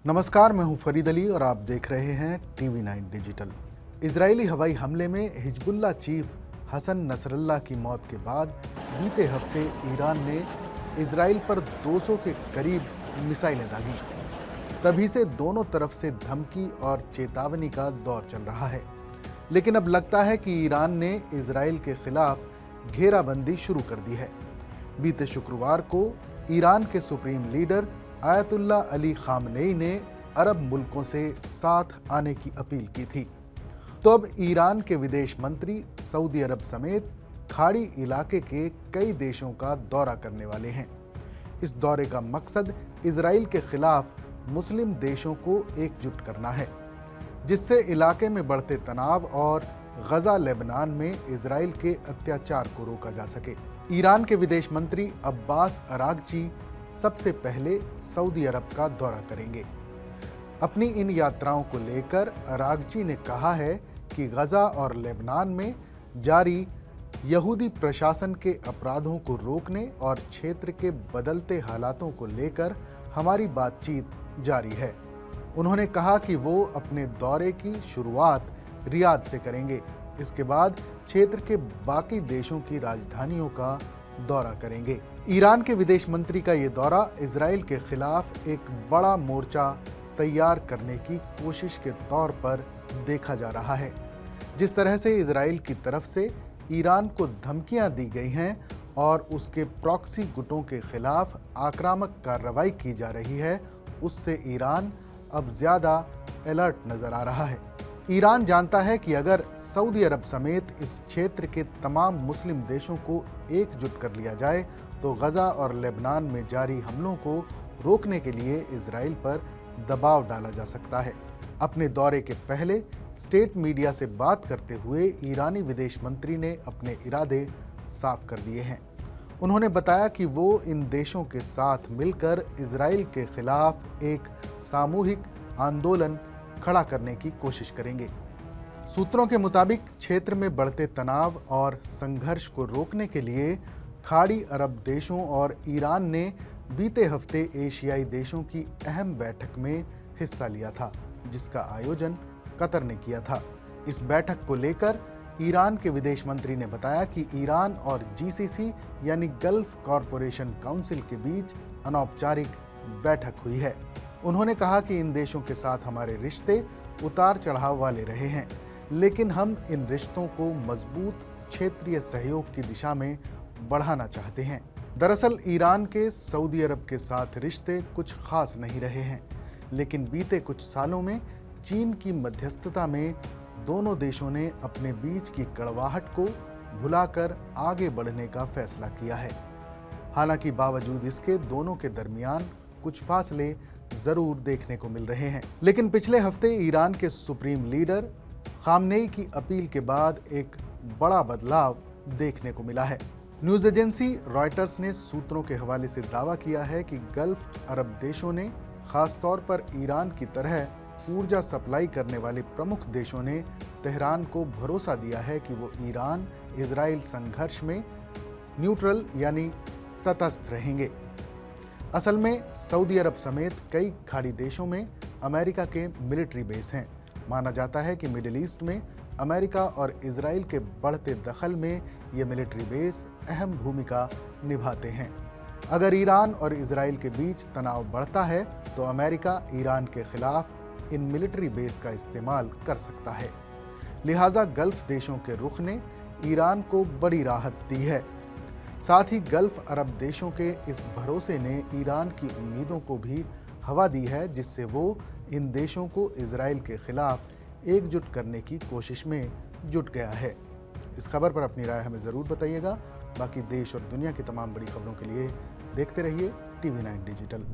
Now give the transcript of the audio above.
नमस्कार, मैं हूं फरीद अली और आप देख रहे हैं TV9 डिजिटल। इजरायली हवाई हमले में हिजबुल्लाह चीफ हसन नसरल्लाह की मौत के बाद बीते हफ्ते ईरान ने इजराइल पर 200 के करीब मिसाइलें दागी। तभी से दोनों तरफ से धमकी और चेतावनी का दौर चल रहा है। लेकिन अब लगता है कि ईरान ने इजराइल के खिलाफ घेराबंदी शुरू कर दी है। बीते शुक्रवार को ईरान के supreme leader ayatollah Ali Khamenei ने अरब मुल्कों से साथ आने की अपील की थी। तो अब ईरान के विदेश मंत्री सऊदी अरब समेत खाड़ी इलाके के कई देशों का दौरा करने वाले हैं। इस दौरे का मकसद इजराइल के खिलाफ मुस्लिम देशों को एकजुट करना है, जिससे इलाके में बढ़ते तनाव और गजा लेबनान में इजराइल के अत्याचार को रोका जा सके। ईरान के विदेश मंत्री अब्बास अरागची सबसे पहले सऊदी अरब का दौरा करेंगे। अपनी इन यात्राओं को लेकर अरागची ने कहा है कि गजा और लेबनान में जारी यहूदी प्रशासन के अपराधों को रोकने और क्षेत्र के बदलते हालातों को लेकर हमारी बातचीत जारी है। उन्होंने कहा कि वो अपने दौरे की शुरुआत रियाद से करेंगे। इसके बाद क्षेत्र के बाकी देशों की राजधानियों का दौरा करेंगे। ईरान के विदेश मंत्री का ये दौरा इजराइल के खिलाफ एक बड़ा मोर्चा तैयार करने की कोशिश के तौर पर देखा जा रहा है। जिस तरह से इजराइल की तरफ से ईरान को धमकियां दी गई हैं और उसके प्रॉक्सी गुटों के खिलाफ आक्रामक कार्रवाई की जा रही है, उससे ईरान अब ज्यादा अलर्ट नजर आ रहा है। ईरान जानता है कि अगर सऊदी अरब समेत इस क्षेत्र के तमाम मुस्लिम देशों को एकजुट कर लिया जाए तो गजा और लेबनान में जारी हमलों को रोकने के लिए इजराइल पर दबाव डाला जा सकता है। अपने दौरे के पहले स्टेट मीडिया से बात करते हुए ईरानी विदेश मंत्री ने अपने इरादे साफ कर दिए हैं। उन्होंने बताया कि वो इन देशों के साथ मिलकर इजराइल के खिलाफ एक सामूहिक आंदोलन खड़ा करने की कोशिश करेंगे। सूत्रों के मुताबिक क्षेत्र में बढ़ते तनाव और संघर्ष को रोकने के लिए खाड़ी अरब देशों और ईरान ने बीते हफ्ते एशियाई देशों की अहम बैठक में हिस्सा लिया था, जिसका आयोजन कतर ने किया था। इस बैठक को लेकर ईरान के विदेश मंत्री ने बताया कि ईरान और GCC यानी गल्फ कॉरपोरेशन काउंसिल के बीच अनौपचारिक बैठक हुई है। उन्होंने कहा कि इन देशों के साथ हमारे रिश्ते उतार चढ़ाव वाले रहे हैं, लेकिन हम इन रिश्तों को मजबूत क्षेत्रीय सहयोग की दिशा में बढ़ाना चाहते हैं। दरअसल ईरान के सऊदी अरब के साथ रिश्ते कुछ खास नहीं रहे हैं, लेकिन बीते कुछ सालों में चीन की मध्यस्थता में दोनों देशों ने अपने बीच की कड़वाहट को भुलाकर आगे बढ़ने का फैसला किया है। हालांकि बावजूद इसके दोनों के दरमियान कुछ फासले जरूर देखने को मिल रहे हैं। लेकिन पिछले हफ्ते ईरान के सुप्रीम लीडर खामनेई की अपील के बाद एक बड़ा बदलाव देखने को मिला है। न्यूज एजेंसी रॉयटर्स ने सूत्रों के हवाले से दावा किया है कि गल्फ अरब देशों ने, खासतौर पर ईरान की तरह ऊर्जा सप्लाई करने वाले प्रमुख देशों ने तेहरान को भरोसा दिया है कि वो ईरान इजराइल संघर्ष में न्यूट्रल यानी तटस्थ रहेंगे। असल में सऊदी अरब समेत कई खाड़ी देशों में अमेरिका के मिलिट्री बेस हैं। माना जाता है कि मिडिल ईस्ट में अमेरिका और इजराइल के बढ़ते दखल में ये मिलिट्री बेस अहम भूमिका निभाते हैं। अगर ईरान और इजराइल के बीच तनाव बढ़ता है तो अमेरिका ईरान के खिलाफ इन मिलिट्री बेस का इस्तेमाल कर सकता है। लिहाजा गल्फ देशों के रुख ने ईरान को बड़ी राहत दी है। साथ ही गल्फ अरब देशों के इस भरोसे ने ईरान की उम्मीदों को भी हवा दी है, जिससे वो इन देशों को इजराइल के खिलाफ एकजुट करने की कोशिश में जुट गया है। इस खबर पर अपनी राय हमें ज़रूर बताइएगा। बाकी देश और दुनिया की तमाम बड़ी खबरों के लिए देखते रहिए TV9 डिजिटल।